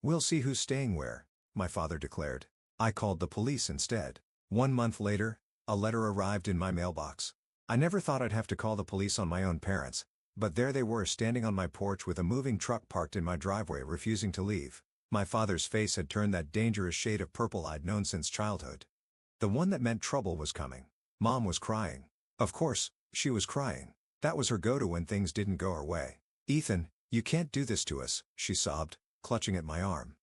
"We'll see who's staying where," my father declared. I called the police instead. 1 month later, a letter arrived in my mailbox. I never thought I'd have to call the police on my own parents, but there they were standing on my porch with a moving truck parked in my driveway refusing to leave. My father's face had turned that dangerous shade of purple I'd known since childhood. The one that meant trouble was coming. Mom was crying. Of course, she was crying. That was her go-to when things didn't go her way. "Ethan, you can't do this to us," she sobbed, clutching at my arm.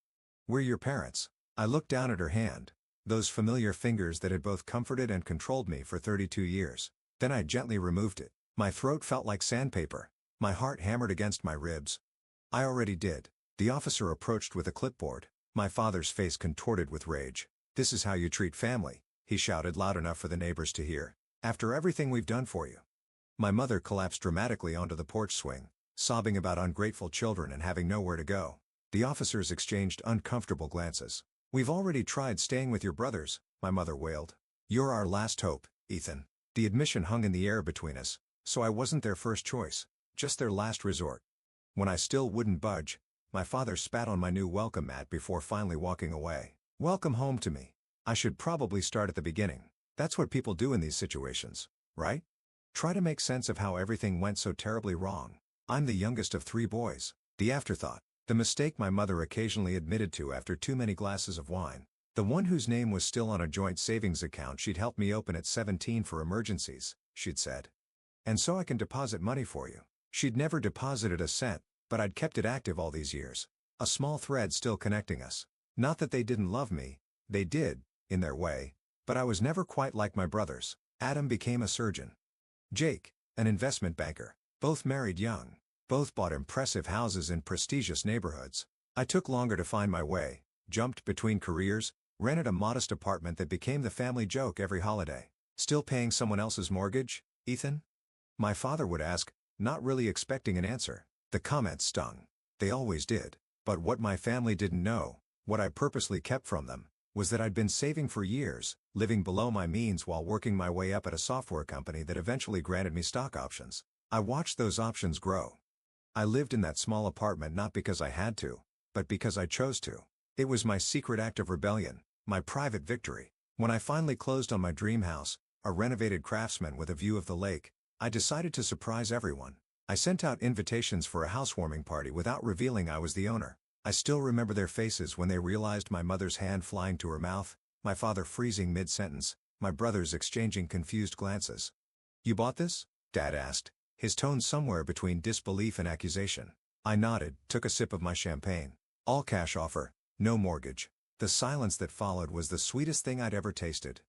"We're your parents." I looked down at her hand. Those familiar fingers that had both comforted and controlled me for 32 years. Then I gently removed it. My throat felt like sandpaper. My heart hammered against my ribs. "I already did." The officer approached with a clipboard. My father's face contorted with rage. "This is how you treat family," he shouted loud enough for the neighbors to hear. "After everything we've done for you." My mother collapsed dramatically onto the porch swing, sobbing about ungrateful children and having nowhere to go. The officers exchanged uncomfortable glances. "We've already tried staying with your brothers," my mother wailed. "You're our last hope, Ethan." The admission hung in the air between us, so I wasn't their first choice, just their last resort. When I still wouldn't budge, my father spat on my new welcome mat before finally walking away. "Welcome home to me." I should probably start at the beginning. That's what people do in these situations, right? Try to make sense of how everything went so terribly wrong. I'm the youngest of 3 boys. The afterthought. The mistake my mother occasionally admitted to after too many glasses of wine. The one whose name was still on a joint savings account she'd helped me open at 17 for emergencies, she'd said. "And so I can deposit money for you." She'd never deposited a cent, but I'd kept it active all these years. A small thread still connecting us. Not that they didn't love me, they did, in their way, but I was never quite like my brothers. Adam became a surgeon. Jake, an investment banker. Both married young. Both bought impressive houses in prestigious neighborhoods. I took longer to find my way, jumped between careers, rented a modest apartment that became the family joke every holiday. "Still paying someone else's mortgage, Ethan?" my father would ask, not really expecting an answer. The comment stung. They always did. But what my family didn't know, what I purposely kept from them, was that I'd been saving for years, living below my means while working my way up at a software company that eventually granted me stock options. I watched those options grow. I lived in that small apartment not because I had to, but because I chose to. It was my secret act of rebellion, my private victory. When I finally closed on my dream house, a renovated Craftsman with a view of the lake, I decided to surprise everyone. I sent out invitations for a housewarming party without revealing I was the owner. I still remember their faces when they realized my mother's hand flying to her mouth, my father freezing mid-sentence, my brothers exchanging confused glances. "You bought this?" Dad asked, his tone somewhere between disbelief and accusation. I nodded, took a sip of my champagne. "All cash offer, no mortgage." The silence that followed was the sweetest thing I'd ever tasted.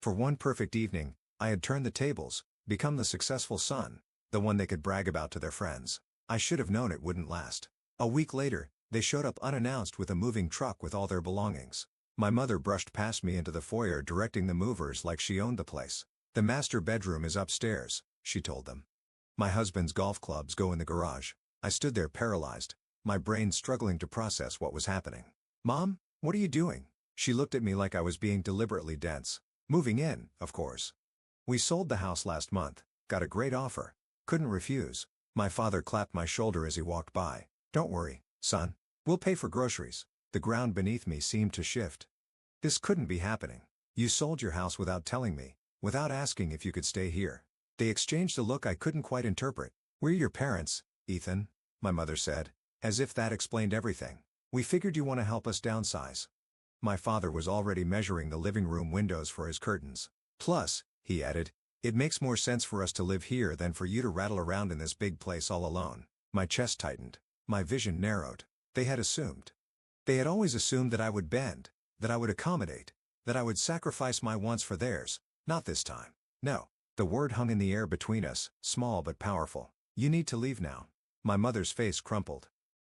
For one perfect evening, I had turned the tables, become the successful son, the one they could brag about to their friends. I should have known it wouldn't last. A week later, they showed up unannounced with a moving truck with all their belongings. My mother brushed past me into the foyer directing the movers like she owned the place. "The master bedroom is upstairs," she told them. "My husband's golf clubs go in the garage." I stood there paralyzed, my brain struggling to process what was happening. "Mom, what are you doing?" She looked at me like I was being deliberately dense. "Moving in, of course. We sold the house last month, got a great offer. Couldn't refuse." My father clapped my shoulder as he walked by. "Don't worry, son. We'll pay for groceries." The ground beneath me seemed to shift. This couldn't be happening. "You sold your house without telling me, without asking if you could stay here." They exchanged a look I couldn't quite interpret. "We're your parents, Ethan," my mother said, as if that explained everything. "We figured you want to help us downsize." My father was already measuring the living room windows for his curtains. "Plus," he added, "it makes more sense for us to live here than for you to rattle around in this big place all alone." My chest tightened. My vision narrowed. They had assumed. They had always assumed that I would bend, that I would accommodate, that I would sacrifice my wants for theirs. Not this time. No. The word hung in the air between us, small but powerful. "You need to leave now." My mother's face crumpled.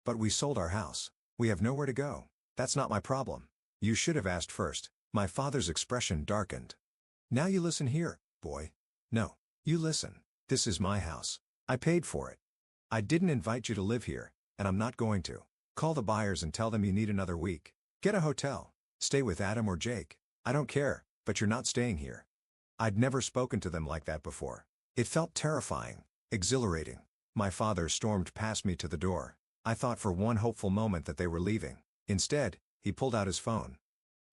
"But we sold our house. We have nowhere to go." "That's not my problem." "You should have asked first." My father's expression darkened. "Now you listen here, boy." "No. You listen. This is my house. I paid for it. I didn't invite you to live here, and I'm not going to. Call the buyers and tell them you need another week. Get a hotel. Stay with Adam or Jake. I don't care, but you're not staying here." I'd never spoken to them like that before. It felt terrifying, exhilarating. My father stormed past me to the door. I thought for one hopeful moment that they were leaving. Instead, he pulled out his phone.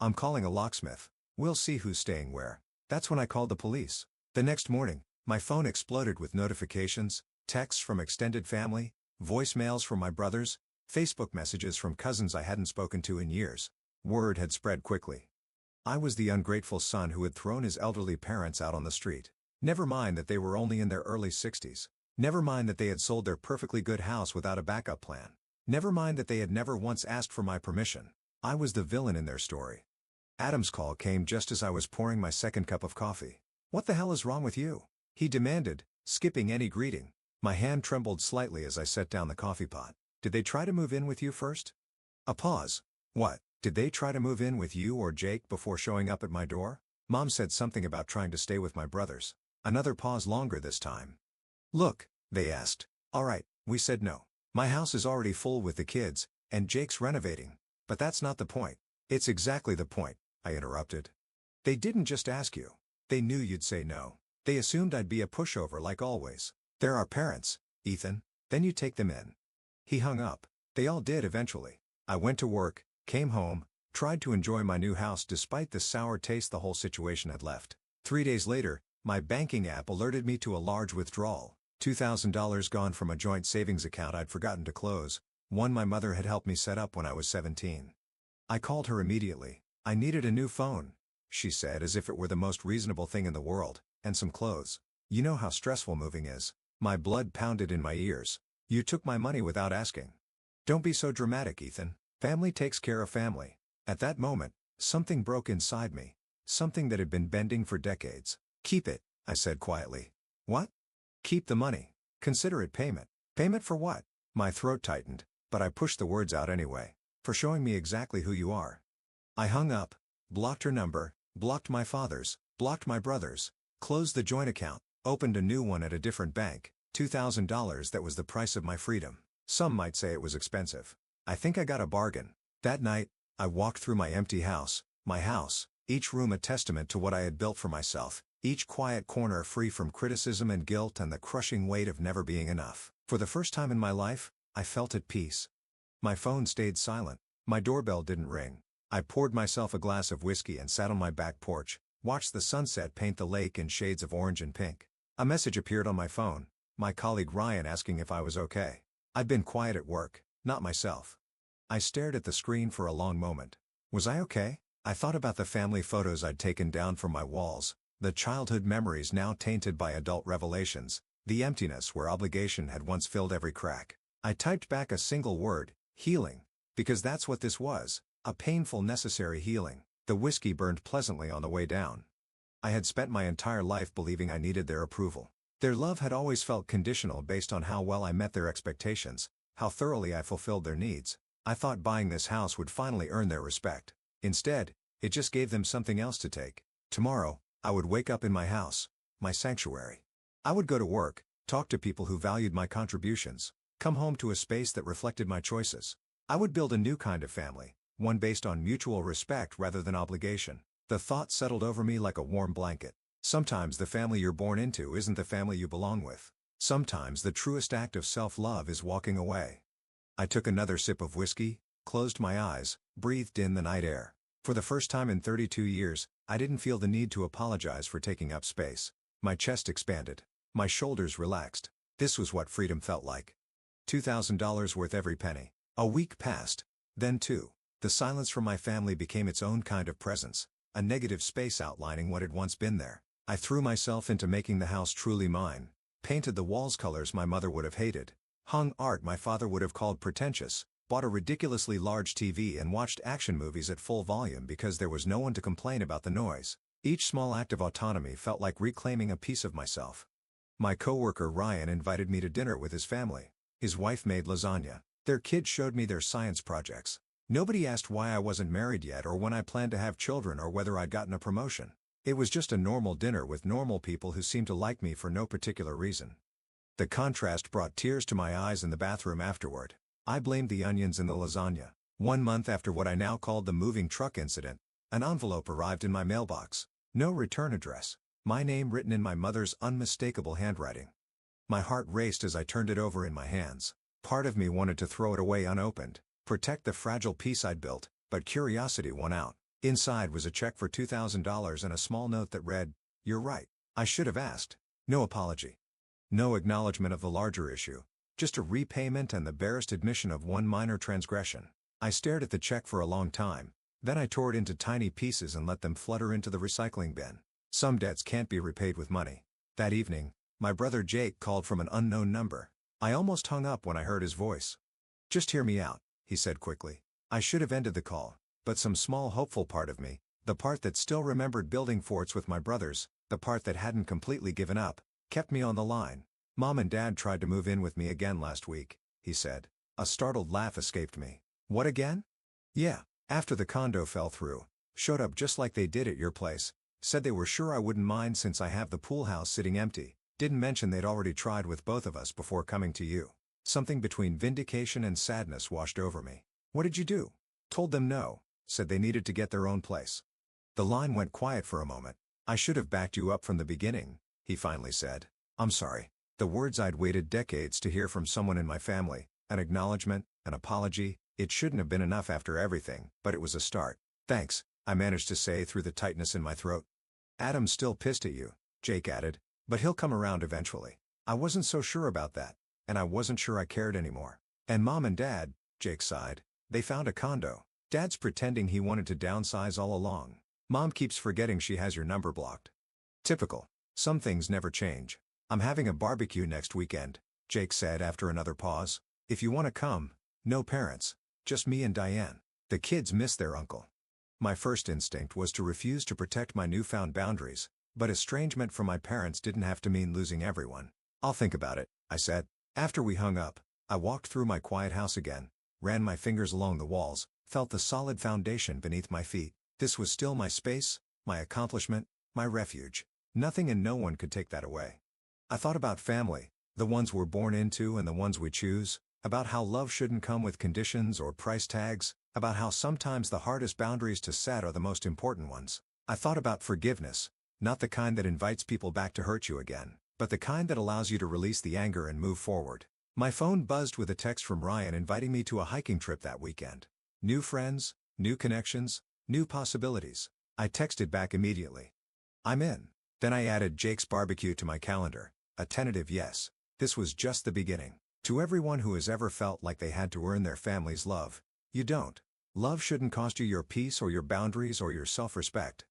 "I'm calling a locksmith. We'll see who's staying where." That's when I called the police. The next morning, my phone exploded with notifications, texts from extended family, voicemails from my brothers, Facebook messages from cousins I hadn't spoken to in years. Word had spread quickly. I was the ungrateful son who had thrown his elderly parents out on the street. Never mind that they were only in their early 60s. Never mind that they had sold their perfectly good house without a backup plan. Never mind that they had never once asked for my permission. I was the villain in their story. Adam's call came just as I was pouring my second cup of coffee. "What the hell is wrong with you?" he demanded, skipping any greeting. My hand trembled slightly as I set down the coffee pot. "Did they try to move in with you first?" A pause. "What, did they try to move in with you or Jake before showing up at my door?" Mom said something about trying to stay with my brothers. Another pause, longer this time. "Look," they asked. "All right," we said no. "My house is already full with the kids, and Jake's renovating." "But that's not the point." "It's exactly the point," I interrupted. "They didn't just ask you. They knew you'd say no. They assumed I'd be a pushover like always. They're our parents, Ethan. Then you take them in." He hung up. They all did eventually. I went to work, came home, tried to enjoy my new house despite the sour taste the whole situation had left. 3 days later, my banking app alerted me to a large withdrawal. $2,000 gone from a joint savings account I'd forgotten to close, one my mother had helped me set up when I was 17. I called her immediately. "I needed a new phone," she said as if it were the most reasonable thing in the world, "and some clothes. You know how stressful moving is." My blood pounded in my ears. "You took my money without asking." "Don't be so dramatic, Ethan. Family takes care of family." At that moment, something broke inside me. Something that had been bending for decades. "Keep it," I said quietly. "What?" "Keep the money. Consider it payment." "Payment for what?" My throat tightened, but I pushed the words out anyway. "For showing me exactly who you are." I hung up, blocked her number, blocked my father's, blocked my brother's, closed the joint account, opened a new one at a different bank. $2,000, that was the price of my freedom. Some might say it was expensive. I think I got a bargain. That night, I walked through my empty house, each room a testament to what I had built for myself, each quiet corner free from criticism and guilt and the crushing weight of never being enough. For the first time in my life, I felt at peace. My phone stayed silent. My doorbell didn't ring. I poured myself a glass of whiskey and sat on my back porch, watched the sunset paint the lake in shades of orange and pink. A message appeared on my phone, my colleague Ryan asking if I was okay. I'd been quiet at work, not myself. I stared at the screen for a long moment. Was I okay? I thought about the family photos I'd taken down from my walls, the childhood memories now tainted by adult revelations, the emptiness where obligation had once filled every crack. I typed back a single word, healing, because that's what this was, a painful necessary healing. The whiskey burned pleasantly on the way down. I had spent my entire life believing I needed their approval. Their love had always felt conditional based on how well I met their expectations, how thoroughly I fulfilled their needs. I thought buying this house would finally earn their respect. Instead, it just gave them something else to take. Tomorrow, I would wake up in my house, my sanctuary. I would go to work, talk to people who valued my contributions, come home to a space that reflected my choices. I would build a new kind of family, one based on mutual respect rather than obligation. The thought settled over me like a warm blanket. Sometimes the family you're born into isn't the family you belong with. Sometimes the truest act of self-love is walking away. I took another sip of whiskey, closed my eyes, breathed in the night air. For the first time in 32 years, I didn't feel the need to apologize for taking up space. My chest expanded. My shoulders relaxed. This was what freedom felt like. $2,000 worth every penny. A week passed. Then two. The silence from my family became its own kind of presence, a negative space outlining what had once been there. I threw myself into making the house truly mine, painted the walls colors my mother would have hated, hung art my father would have called pretentious, bought a ridiculously large TV and watched action movies at full volume because there was no one to complain about the noise. Each small act of autonomy felt like reclaiming a piece of myself. My coworker Ryan invited me to dinner with his family. His wife made lasagna. Their kids showed me their science projects. Nobody asked why I wasn't married yet or when I planned to have children or whether I'd gotten a promotion. It was just a normal dinner with normal people who seemed to like me for no particular reason. The contrast brought tears to my eyes in the bathroom afterward. I blamed the onions in the lasagna. 1 month after what I now called the moving truck incident, an envelope arrived in my mailbox. No return address. My name written in my mother's unmistakable handwriting. My heart raced as I turned it over in my hands. Part of me wanted to throw it away unopened. Protect the fragile peace I'd built, but curiosity won out. Inside was a check for $2,000 and a small note that read, "You're right. I should have asked." No apology. No acknowledgement of the larger issue. Just a repayment and the barest admission of one minor transgression. I stared at the check for a long time, then I tore it into tiny pieces and let them flutter into the recycling bin. Some debts can't be repaid with money. That evening, my brother Jake called from an unknown number. I almost hung up when I heard his voice. "Just hear me out," he said quickly. I should have ended the call, but some small hopeful part of me, the part that still remembered building forts with my brothers, the part that hadn't completely given up, kept me on the line. "Mom and Dad tried to move in with me again last week," he said. A startled laugh escaped me. "What again?" "Yeah, after the condo fell through. Showed up just like they did at your place. Said they were sure I wouldn't mind since I have the pool house sitting empty. Didn't mention they'd already tried with both of us before coming to you." Something between vindication and sadness washed over me. "What did you do?" "Told them no. Said they needed to get their own place." The line went quiet for a moment. "I should have backed you up from the beginning," he finally said. "I'm sorry." The words I'd waited decades to hear from someone in my family, an acknowledgement, an apology, it shouldn't have been enough after everything, but it was a start. "Thanks," I managed to say through the tightness in my throat. "Adam's still pissed at you," Jake added, "but he'll come around eventually." I wasn't so sure about that, and I wasn't sure I cared anymore. "And Mom and Dad," Jake sighed, "they found a condo. Dad's pretending he wanted to downsize all along. Mom keeps forgetting she has your number blocked." Typical. Some things never change. "I'm having a barbecue next weekend," Jake said after another pause. "If you want to come." No parents. Just me and Diane. The kids miss their uncle. My first instinct was to refuse to protect my newfound boundaries, but estrangement from my parents didn't have to mean losing everyone. "I'll think about it," I said. After we hung up, I walked through my quiet house again, ran my fingers along the walls, felt the solid foundation beneath my feet. This was still my space, my accomplishment, my refuge. Nothing and no one could take that away. I thought about family, the ones we're born into and the ones we choose, about how love shouldn't come with conditions or price tags, about how sometimes the hardest boundaries to set are the most important ones. I thought about forgiveness, not the kind that invites people back to hurt you again, but the kind that allows you to release the anger and move forward. My phone buzzed with a text from Ryan inviting me to a hiking trip that weekend. New friends, new connections, new possibilities. I texted back immediately. "I'm in." Then I added Jake's barbecue to my calendar, a tentative yes. This was just the beginning. To everyone who has ever felt like they had to earn their family's love, you don't. Love shouldn't cost you your peace or your boundaries or your self-respect.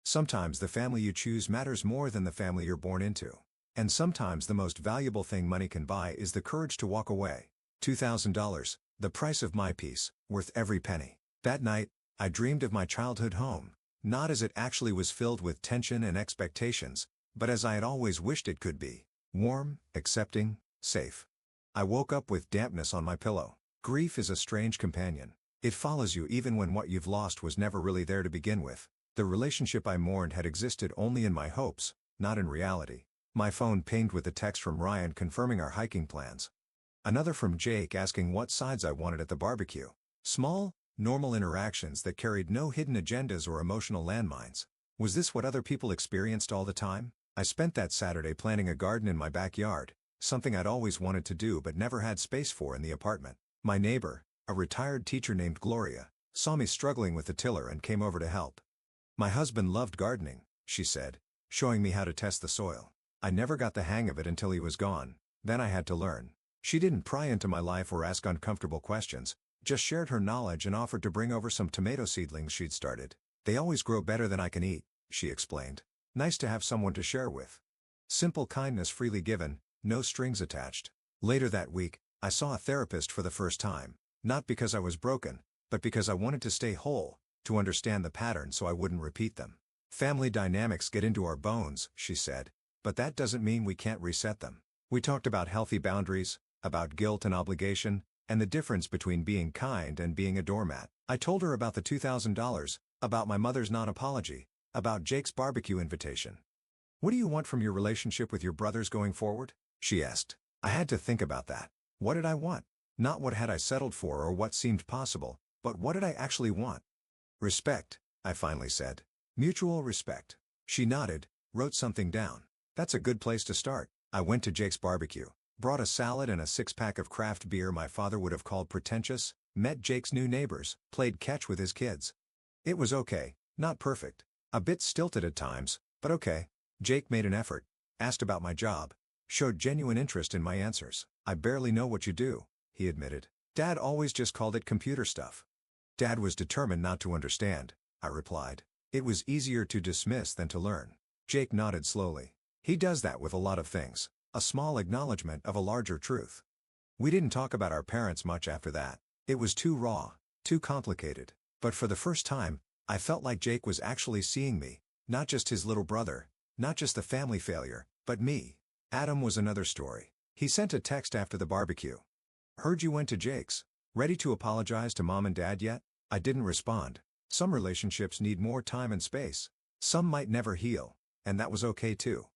Sometimes the family you choose matters more than the family you're born into. And sometimes the most valuable thing money can buy is the courage to walk away. $2,000, the price of my peace, worth every penny. That night, I dreamed of my childhood home, not as it actually was filled with tension and expectations, but as I had always wished it could be. Warm, accepting, safe. I woke up with dampness on my pillow. Grief is a strange companion. It follows you even when what you've lost was never really there to begin with. The relationship I mourned had existed only in my hopes, not in reality. My phone pinged with a text from Ryan confirming our hiking plans. Another from Jake asking what sides I wanted at the barbecue. Small, normal interactions that carried no hidden agendas or emotional landmines. Was this what other people experienced all the time? I spent that Saturday planting a garden in my backyard, something I'd always wanted to do but never had space for in the apartment. My neighbor, a retired teacher named Gloria, saw me struggling with the tiller and came over to help. "My husband loved gardening," she said, showing me how to test the soil. I never got the hang of it until he was gone, then I had to learn. She didn't pry into my life or ask uncomfortable questions, just shared her knowledge and offered to bring over some tomato seedlings she'd started. "They always grow better than I can eat," she explained. Nice to have someone to share with. Simple kindness freely given, no strings attached. Later that week, I saw a therapist for the first time, not because I was broken, but because I wanted to stay whole, to understand the patterns so I wouldn't repeat them. "Family dynamics get into our bones," she said, "but that doesn't mean we can't reset them." We talked about healthy boundaries, about guilt and obligation, and the difference between being kind and being a doormat. I told her about the $2,000, about my mother's non-apology, about Jake's barbecue invitation. "What do you want from your relationship with your brothers going forward?" she asked. I had to think about that. What did I want? Not what had I settled for or what seemed possible, but what did I actually want? "Respect," I finally said. "Mutual respect." She nodded, wrote something down. "That's a good place to start." I went to Jake's barbecue, brought a salad and a six-pack of craft beer my father would have called pretentious, met Jake's new neighbors, played catch with his kids. It was okay, not perfect. A bit stilted at times, but okay. Jake made an effort, asked about my job, showed genuine interest in my answers. I barely know what you do, he admitted. Dad always just called it computer stuff. Dad was determined not to understand, I replied. It was easier to dismiss than to learn. Jake nodded slowly. He does that with a lot of things, a small acknowledgement of a larger truth. We didn't talk about our parents much after that. It was too raw, too complicated. But for the first time, I felt like Jake was actually seeing me, not just his little brother, not just the family failure, but me. Adam was another story. He sent a text after the barbecue. Heard you went to Jake's. Ready to apologize to Mom and Dad yet? I didn't respond. Some relationships need more time and space. Some might never heal, and that was okay too.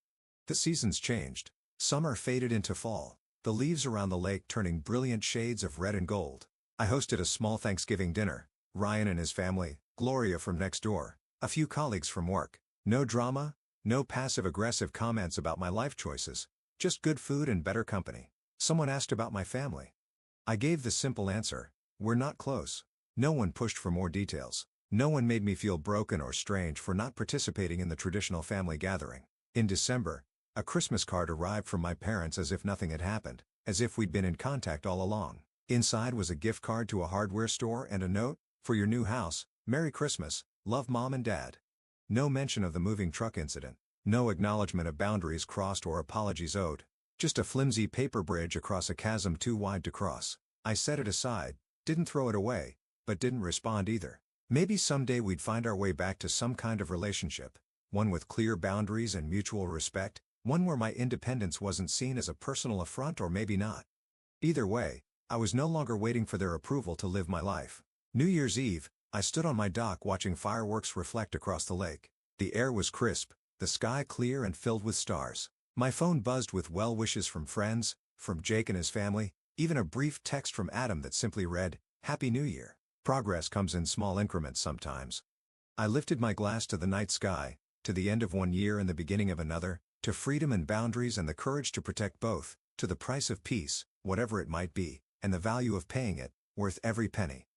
The seasons changed. Summer faded into fall, the leaves around the lake turning brilliant shades of red and gold. I hosted a small Thanksgiving dinner. Ryan and his family, Gloria from next door, a few colleagues from work. No drama, no passive-aggressive comments about my life choices, just good food and better company. Someone asked about my family. I gave the simple answer, we're not close. No one pushed for more details. No one made me feel broken or strange for not participating in the traditional family gathering. In December, a Christmas card arrived from my parents as if nothing had happened, as if we'd been in contact all along. Inside was a gift card to a hardware store and a note, for your new house, Merry Christmas, love Mom and Dad. No mention of the moving truck incident. No acknowledgement of boundaries crossed or apologies owed. Just a flimsy paper bridge across a chasm too wide to cross. I set it aside, didn't throw it away, but didn't respond either. Maybe someday we'd find our way back to some kind of relationship, one with clear boundaries and mutual respect, one where my independence wasn't seen as a personal affront, or maybe not. Either way, I was no longer waiting for their approval to live my life. New Year's Eve, I stood on my dock watching fireworks reflect across the lake. The air was crisp, the sky clear and filled with stars. My phone buzzed with well wishes from friends, from Jake and his family, even a brief text from Adam that simply read, Happy New Year. Progress comes in small increments sometimes. I lifted my glass to the night sky, to the end of one year and the beginning of another, to freedom and boundaries and the courage to protect both, to the price of peace, whatever it might be, and the value of paying it, worth every penny.